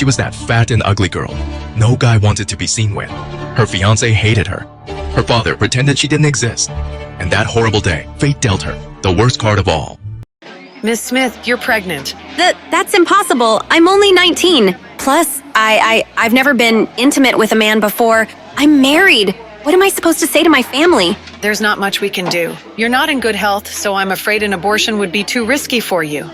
She was that fat and ugly girl no guy wanted to be seen with. Her fiancé hated her. Her father pretended she didn't exist. And that horrible day, fate dealt her the worst card of all. Miss Smith, you're pregnant. That's impossible. I'm only 19. Plus, I've never been intimate with a man before. I'm married. What am I supposed to say to my family? There's not much we can do. You're not in good health, so I'm afraid an abortion would be too risky for you.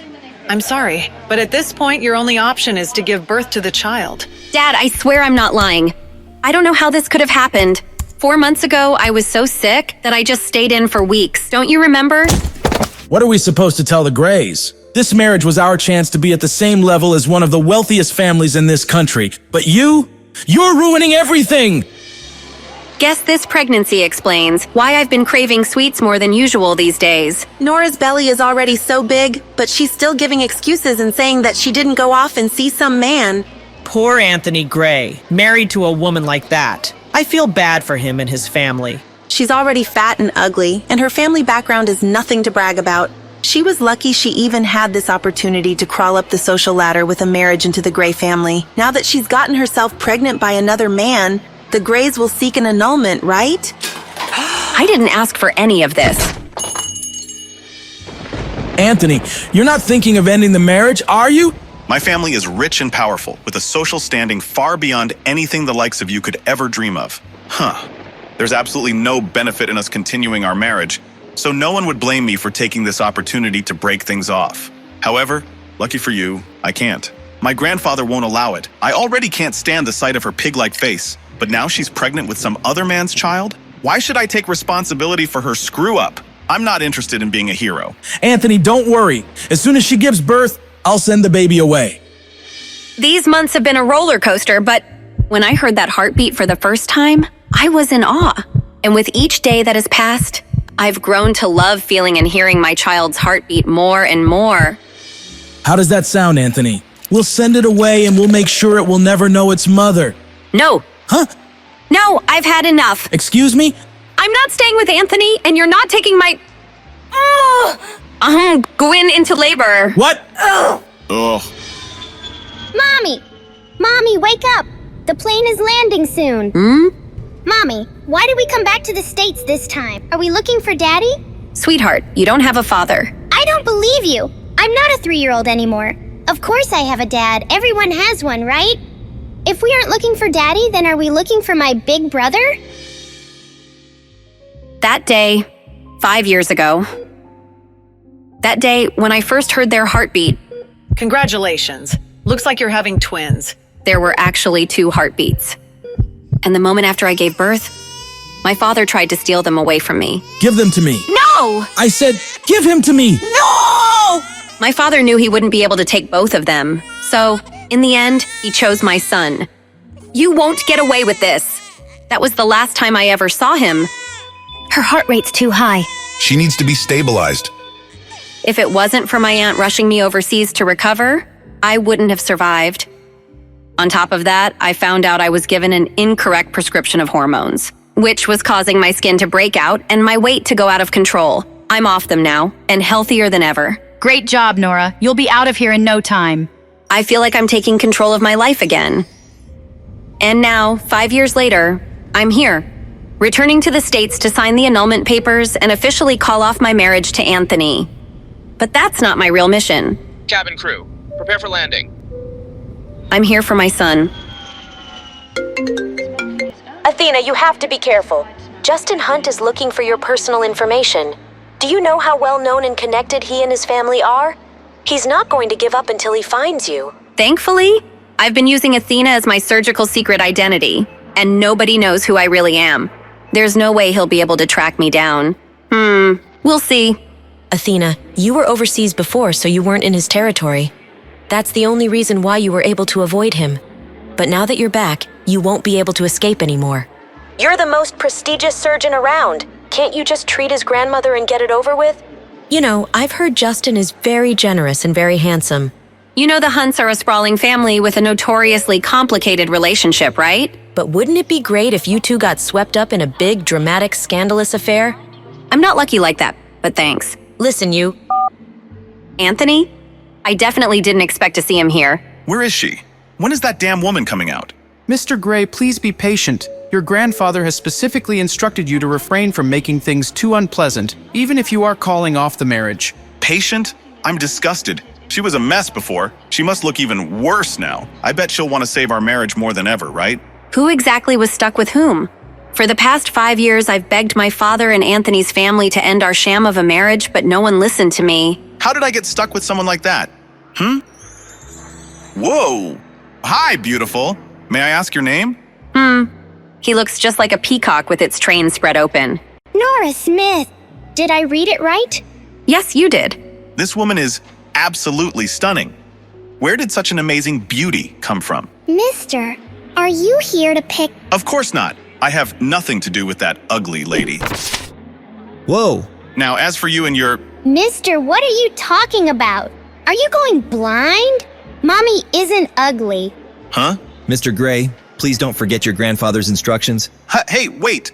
I'm sorry, but at this point, your only option is to give birth to the child. Dad, I swear I'm not lying. I don't know how this could have happened. 4 months ago, I was so sick that I just stayed in for weeks. Don't you remember? What are we supposed to tell the Grays? This marriage was our chance to be at the same level as one of the wealthiest families in this country. But you're ruining everything! Guess this pregnancy explains why I've been craving sweets more than usual these days. Nora's belly is already so big, but she's still giving excuses and saying that she didn't go off and see some man. Poor Anthony Gray, married to a woman like that. I feel bad for him and his family. She's already fat and ugly, and her family background is nothing to brag about. She was lucky she even had this opportunity to crawl up the social ladder with a marriage into the Gray family. Now that she's gotten herself pregnant by another man, the Grays will seek an annulment, right? I didn't ask for any of this. Anthony, you're not thinking of ending the marriage, are you? My family is rich and powerful, with a social standing far beyond anything the likes of you could ever dream of. There's absolutely no benefit in us continuing our marriage, so no one would blame me for taking this opportunity to break things off. However, lucky for you, I can't. My grandfather won't allow it. I already can't stand the sight of her pig-like face, but now she's pregnant with some other man's child? Why should I take responsibility for her screw-up? I'm not interested in being a hero. Anthony, don't worry. As soon as she gives birth, I'll send the baby away. These months have been a roller coaster, but when I heard that heartbeat for the first time, I was in awe. And with each day that has passed, I've grown to love feeling and hearing my child's heartbeat more and more. How does that sound, Anthony? We'll send it away and we'll make sure it will never know its mother. No. Huh? No, I've had enough. Excuse me? I'm not staying with Anthony, and you're not taking my... I'm going into labor. What? Ugh. Mommy, wake up! The plane is landing soon. Mommy, why did we come back to the States this time? Are we looking for Daddy? Sweetheart, you don't have a father. I don't believe you. I'm not a 3-year-old anymore. Of course I have a dad. Everyone has one, right? If we aren't looking for Daddy, then are we looking for my big brother? That day, 5 years ago, that day when I first heard their heartbeat, Congratulations. Looks like you're having twins. there were actually 2 heartbeats. And the moment after I gave birth, my father tried to steal them away from me. Give them to me. No! I said, give him to me. No! My father knew he wouldn't be able to take both of them. So, in the end, he chose my son. You won't get away with this. That was the last time I ever saw him. Her heart rate's too high. She needs to be stabilized. If it wasn't for my aunt rushing me overseas to recover, I wouldn't have survived. On top of that, I found out I was given an incorrect prescription of hormones, which was causing my skin to break out and my weight to go out of control. I'm off them now, and healthier than ever. Great job, Nora. You'll be out of here in no time. I feel like I'm taking control of my life again. And now, 5 years later, I'm here, returning to the States to sign the annulment papers and officially call off my marriage to Anthony. But that's not my real mission. Cabin crew, prepare for landing. I'm here for my son. Athena, you have to be careful. Justin Hunt is looking for your personal information. Do you know how well known and connected he and his family are? He's not going to give up until he finds you. Thankfully, I've been using Athena as my surgical secret identity, and nobody knows who I really am. There's no way he'll be able to track me down. We'll see. Athena, you were overseas before, so you weren't in his territory. That's the only reason why you were able to avoid him. But now that you're back, you won't be able to escape anymore. You're the most prestigious surgeon around. Can't you just treat his grandmother and get it over with? You know, I've heard Justin is very generous and very handsome. You know the Hunts are a sprawling family with a notoriously complicated relationship, right? But wouldn't it be great if you two got swept up in a big, dramatic, scandalous affair? I'm not lucky like that, but thanks. Listen, Anthony? I definitely didn't expect to see him here. Where is she? When is that damn woman coming out? Mr. Gray, please be patient. Your grandfather has specifically instructed you to refrain from making things too unpleasant, even if you are calling off the marriage. Patient? I'm disgusted. She was a mess before. She must look even worse now. I bet she'll want to save our marriage more than ever, right? Who exactly was stuck with whom? For the past 5 years, I've begged my father and Anthony's family to end our sham of a marriage, but no one listened to me. How did I get stuck with someone like that? Whoa! Hi, beautiful. May I ask your name? He looks just like a peacock with its train spread open. Nora Smith. Did I read it right? Yes, you did. This woman is absolutely stunning. Where did such an amazing beauty come from? Mister, are you here to pick? Of course not. I have nothing to do with that ugly lady. Whoa. Now, as for you and your... Mister, what are you talking about? Are you going blind? Mommy isn't ugly. Huh? Mr. Gray, please don't forget your grandfather's instructions. Hey, wait!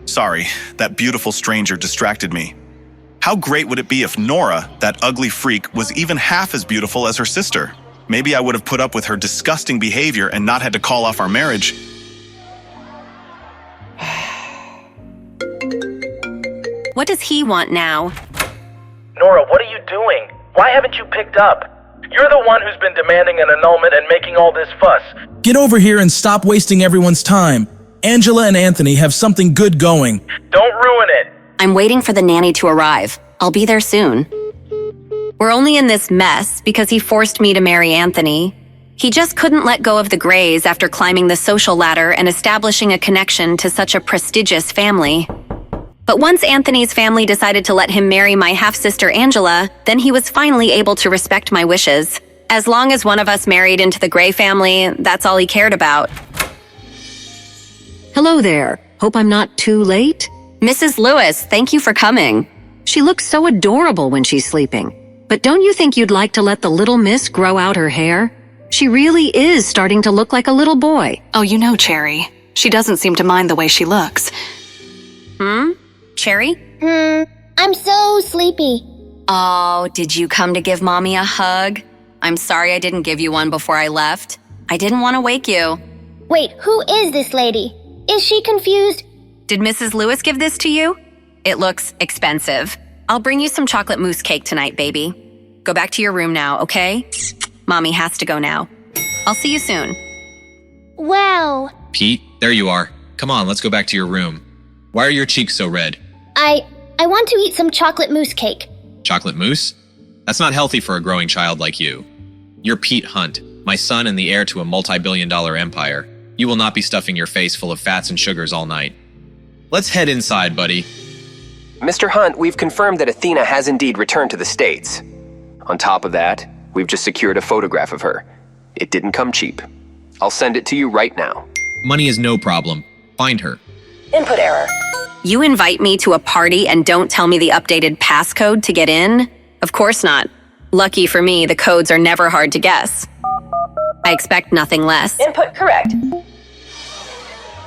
Sorry, that beautiful stranger distracted me. How great would it be if Nora, that ugly freak, was even half as beautiful as her sister? Maybe I would have put up with her disgusting behavior and not had to call off our marriage. What does he want now? Nora, what are you doing? Why haven't you picked up? You're the one who's been demanding an annulment and making all this fuss. Get over here and stop wasting everyone's time. Angela and Anthony have something good going. Don't ruin it. I'm waiting for the nanny to arrive. I'll be there soon. We're only in this mess because he forced me to marry Anthony. He just couldn't let go of the Grays after climbing the social ladder and establishing a connection to such a prestigious family. But once Anthony's family decided to let him marry my half-sister Angela, then he was finally able to respect my wishes. As long as one of us married into the Gray family, that's all he cared about. Hello there. Hope I'm not too late? Mrs. Lewis, thank you for coming. She looks so adorable when she's sleeping. But don't you think you'd like to let the little miss grow out her hair? She really is starting to look like a little boy. Oh, you know, Cherry. She doesn't seem to mind the way she looks. Cherry? I'm so sleepy. Oh, did you come to give Mommy a hug? I'm sorry I didn't give you one before I left. I didn't want to wake you. Wait, who is this lady? Is she confused? Did Mrs. Lewis give this to you? It looks expensive. I'll bring you some chocolate mousse cake tonight, baby. Go back to your room now, okay? Mommy has to go now. I'll see you soon. Wow. Pete, there you are. Come on, let's go back to your room. Why are your cheeks so red? I want to eat some chocolate mousse cake. Chocolate mousse? That's not healthy for a growing child like you. You're Pete Hunt, my son and the heir to a multi-billion-dollar empire. You will not be stuffing your face full of fats and sugars all night. Let's head inside, buddy. Mr. Hunt, we've confirmed that Athena has indeed returned to the States. On top of that, we've just secured a photograph of her. It didn't come cheap. I'll send it to you right now. Money is no problem. Find her. Input error. You invite me to a party and don't tell me the updated passcode to get in? Of course not. Lucky for me, the codes are never hard to guess. I expect nothing less. Input correct.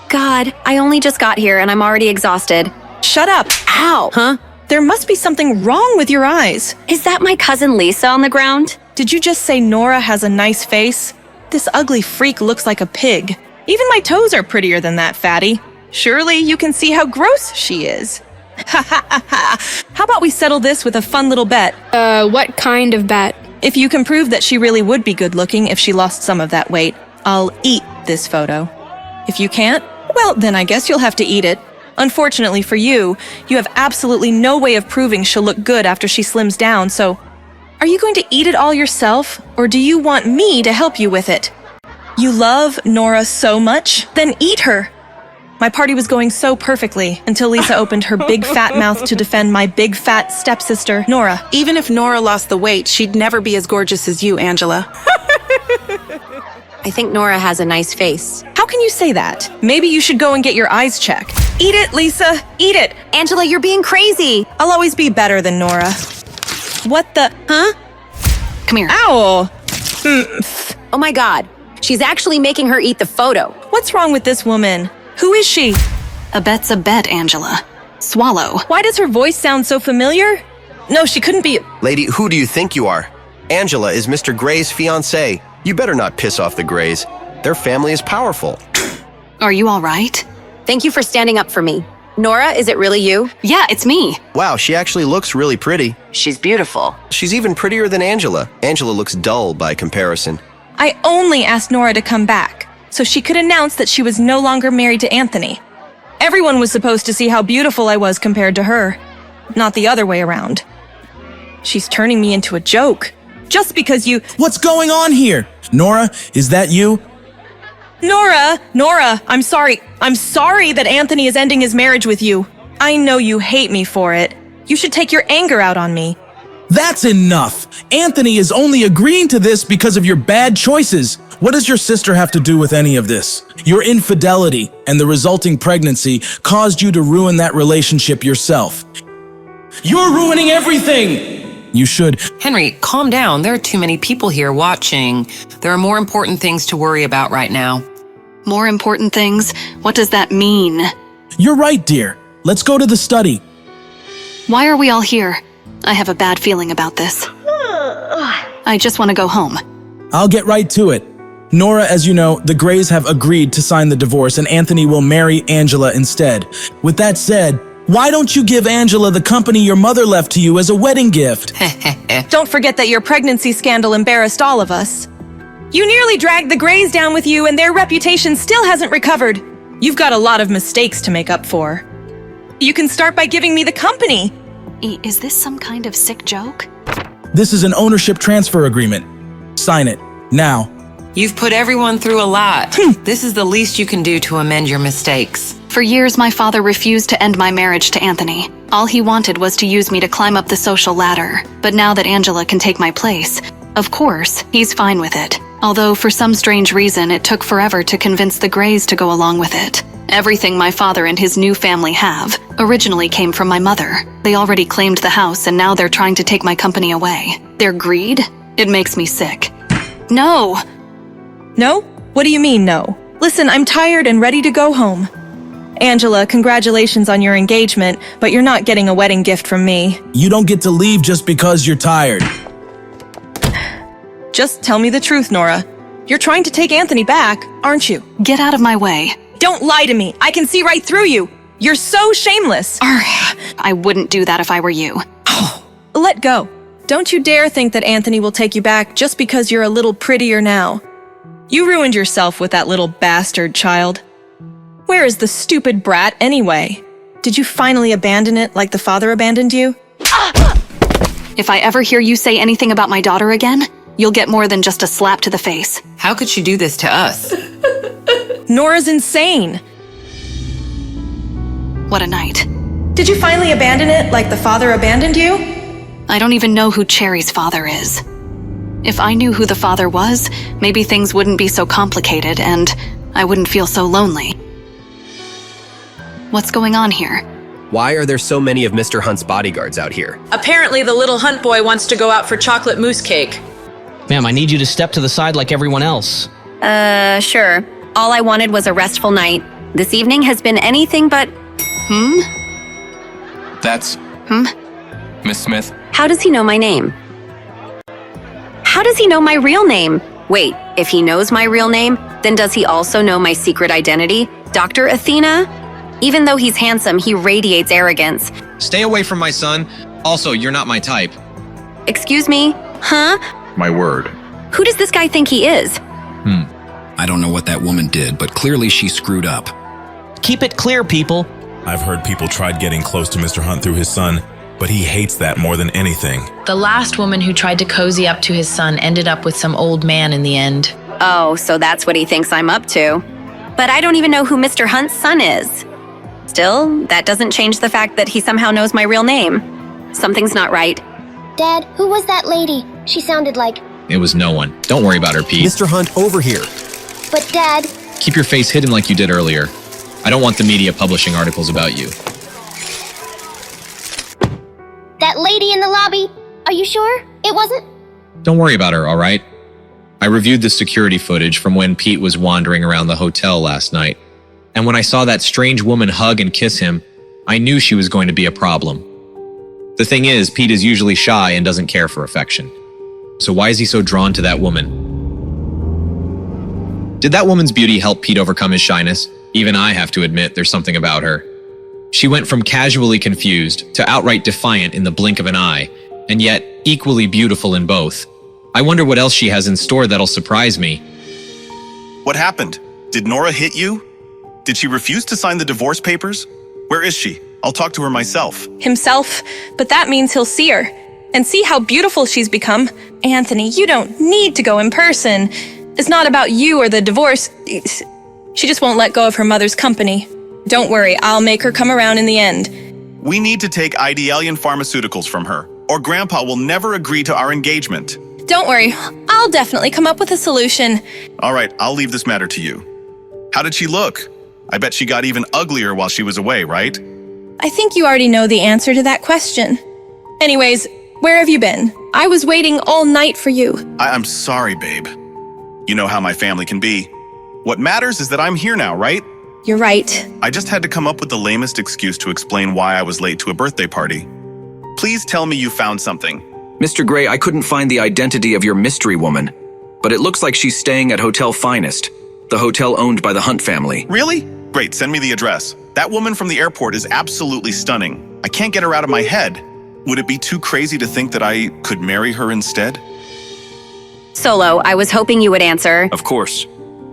God, I only just got here and I'm already exhausted. Shut up. Ow! Huh? There must be something wrong with your eyes. Is that my cousin Lisa on the ground? Did you just say Nora has a nice face? This ugly freak looks like a pig. Even my toes are prettier than that, fatty. Surely you can see how gross she is. Ha ha ha ha. How about we settle this with a fun little bet? What kind of bet? If you can prove that she really would be good looking if she lost some of that weight, I'll eat this photo. If you can't, well, then I guess you'll have to eat it. Unfortunately for you, you have absolutely no way of proving she'll look good after she slims down, so are you going to eat it all yourself, or do you want me to help you with it? You love Nora so much? Then eat her! My party was going so perfectly until Lisa opened her big fat mouth to defend my big fat stepsister, Nora. Even if Nora lost the weight, she'd never be as gorgeous as you, Angela. I think Nora has a nice face. How can you say that? Maybe you should go and get your eyes checked. Eat it, Lisa! Eat it! Angela, you're being crazy! I'll always be better than Nora. What the? Huh? Come here. Ow! Oh my God. She's actually making her eat the photo. What's wrong with this woman? Who is she? A bet's a bet, Angela. Swallow. Why does her voice sound so familiar? No, she couldn't be. Lady, who do you think you are? Angela is Mr. Gray's fiancée. You better not piss off the Grays. Their family is powerful. Are you all right? Thank you for standing up for me. Nora, is it really you? Yeah, it's me. Wow, she actually looks really pretty. She's beautiful. She's even prettier than Angela. Angela looks dull by comparison. I only asked Nora to come back, so she could announce that she was no longer married to Anthony. Everyone was supposed to see how beautiful I was compared to her, not the other way around. She's turning me into a joke, just because you— What's going on here? Nora, is that you? Nora, I'm sorry. I'm sorry that Anthony is ending his marriage with you. I know you hate me for it. You should take your anger out on me. That's enough. Anthony is only agreeing to this because of your bad choices. What does your sister have to do with any of this? Your infidelity and the resulting pregnancy caused you to ruin that relationship yourself. You're ruining everything! You should— Henry, calm down. There are too many people here watching. There are more important things to worry about right now. More important things? What does that mean? You're right, dear. Let's go to the study. Why are we all here? I have a bad feeling about this. I just want to go home. I'll get right to it. Nora, as you know, the Grays have agreed to sign the divorce and Anthony will marry Angela instead. With that said, why don't you give Angela the company your mother left to you as a wedding gift? Don't forget that your pregnancy scandal embarrassed all of us. You nearly dragged the Grays down with you and their reputation still hasn't recovered. You've got a lot of mistakes to make up for. You can start by giving me the company. Is this some kind of sick joke? This is an ownership transfer agreement. Sign it, now. You've put everyone through a lot. This is the least you can do to amend your mistakes. For years, my father refused to end my marriage to Anthony. All he wanted was to use me to climb up the social ladder. But now that Angela can take my place, of course, he's fine with it. Although for some strange reason, it took forever to convince the Grays to go along with it. Everything my father and his new family have originally came from my mother. They already claimed the house and now they're trying to take my company away. Their greed? It makes me sick. No! No? What do you mean, no? Listen, I'm tired and ready to go home. Angela, congratulations on your engagement, but you're not getting a wedding gift from me. You don't get to leave just because you're tired. Just tell me the truth, Nora. You're trying to take Anthony back, aren't you? Get out of my way. Don't lie to me. I can see right through you. You're so shameless. I wouldn't do that if I were you. Let go. Don't you dare think that Anthony will take you back just because you're a little prettier now. You ruined yourself with that little bastard child. Where is the stupid brat anyway? Did you finally abandon it like the father abandoned you? If I ever hear you say anything about my daughter again, you'll get more than just a slap to the face. How could she do this to us? Nora's insane. What a night. Did you finally abandon it like the father abandoned you? I don't even know who Cherry's father is. If I knew who the father was, maybe things wouldn't be so complicated and I wouldn't feel so lonely. What's going on here? Why are there so many of Mr. Hunt's bodyguards out here? Apparently the little Hunt boy wants to go out for chocolate mousse cake. Ma'am, I need you to step to the side like everyone else. Sure. All I wanted was a restful night. This evening has been anything but… That's… Miss Smith? How does he know my name? How does he know my real name? Wait, if he knows my real name, then does he also know my secret identity? Dr. Athena? Even though he's handsome, he radiates arrogance. Stay away from my son. Also, you're not my type. Excuse me? Huh? My word. Who does this guy think he is? I don't know what that woman did, but clearly she screwed up. Keep it clear, people. I've heard people tried getting close to Mr. Hunt through his son, but he hates that more than anything. The last woman who tried to cozy up to his son ended up with some old man in the end. Oh, so that's what he thinks I'm up to. But I don't even know who Mr. Hunt's son is. Still, that doesn't change the fact that he somehow knows my real name. Something's not right. Dad, who was that lady? She sounded like… It was no one. Don't worry about her, Pete. Mr. Hunt, over here. But Dad… Keep your face hidden like you did earlier. I don't want the media publishing articles about you. That lady in the lobby? Are you sure? It wasn't? Don't worry about her, all right? I reviewed the security footage from when Pete was wandering around the hotel last night. And when I saw that strange woman hug and kiss him, I knew she was going to be a problem. The thing is, Pete is usually shy and doesn't care for affection. So why is he so drawn to that woman? Did that woman's beauty help Pete overcome his shyness? Even I have to admit there's something about her. She went from casually confused to outright defiant in the blink of an eye, and yet equally beautiful in both. I wonder what else she has in store that'll surprise me. What happened? Did Nora hit you? Did she refuse to sign the divorce papers? Where is she? I'll talk to her myself. Himself, but that means he'll see her and see how beautiful she's become. Anthony, you don't need to go in person. It's not about you or the divorce. She just won't let go of her mother's company. Don't worry, I'll make her come around in the end. We need to take Idealian Pharmaceuticals from her, or Grandpa will never agree to our engagement. Don't worry, I'll definitely come up with a solution. All right, I'll leave this matter to you. How did she look? I bet she got even uglier while she was away, right? I think you already know the answer to that question. Anyways, where have you been? I was waiting all night for you. I'm sorry, babe. You know how my family can be. What matters is that I'm here now, right? You're right. I just had to come up with the lamest excuse to explain why I was late to a birthday party. Please tell me you found something. Mr. Gray, I couldn't find the identity of your mystery woman, but it looks like she's staying at Hotel Finest, the hotel owned by the Hunt family. Really? Great, send me the address. That woman from the airport is absolutely stunning. I can't get her out of my head. Would it be too crazy to think that I could marry her instead? Solo, I was hoping you would answer. Of course.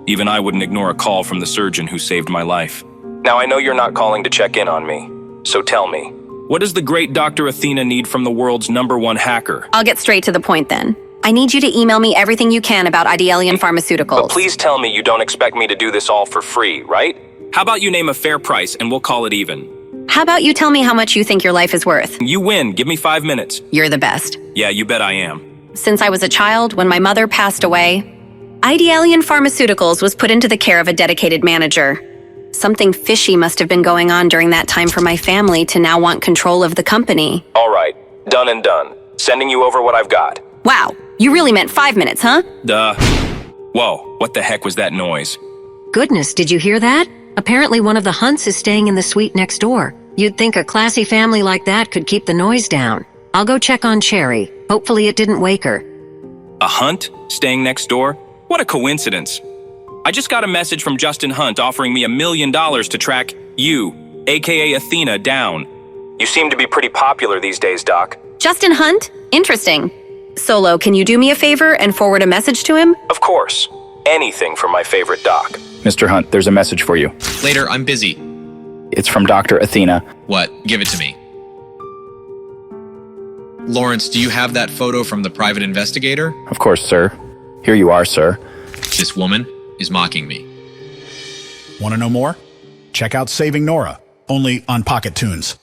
Even I wouldn't ignore a call from the surgeon who saved my life. Now I know you're not calling to check in on me, so tell me, what does the great Dr. Athena need from the world's #1 hacker? I'll get straight to the point then. I need you to email me everything you can about Idealian Pharmaceuticals. But please tell me you don't expect me to do this all for free, right? How about you name a fair price and we'll call it even? How about you tell me how much you think your life is worth? You win. Give me 5 minutes. You're the best. Yeah, you bet I am. Since I was a child, when my mother passed away, Idealian Pharmaceuticals was put into the care of a dedicated manager. Something fishy must have been going on during that time for my family to now want control of the company. All right, done and done. Sending you over what I've got. Wow, you really meant 5 minutes, huh? Duh. Whoa, what the heck was that noise? Goodness, did you hear that? Apparently one of the Hunts is staying in the suite next door. You'd think a classy family like that could keep the noise down. I'll go check on Cherry. Hopefully it didn't wake her. A Hunt staying next door? What a coincidence. I just got a message from Justin Hunt offering me $1 million to track you, aka Athena, down. You seem to be pretty popular these days, Doc. Justin Hunt? Interesting. Solo, can you do me a favor and forward a message to him? Of course. Anything for my favorite Doc. Mr. Hunt, there's a message for you. Later, I'm busy. It's from Dr. Athena. What? Give it to me. Lawrence, do you have that photo from the private investigator? Of course, sir. Here you are, sir. This woman is mocking me. Want to know more? Check out Saving Nora, only on Pocket Tunes.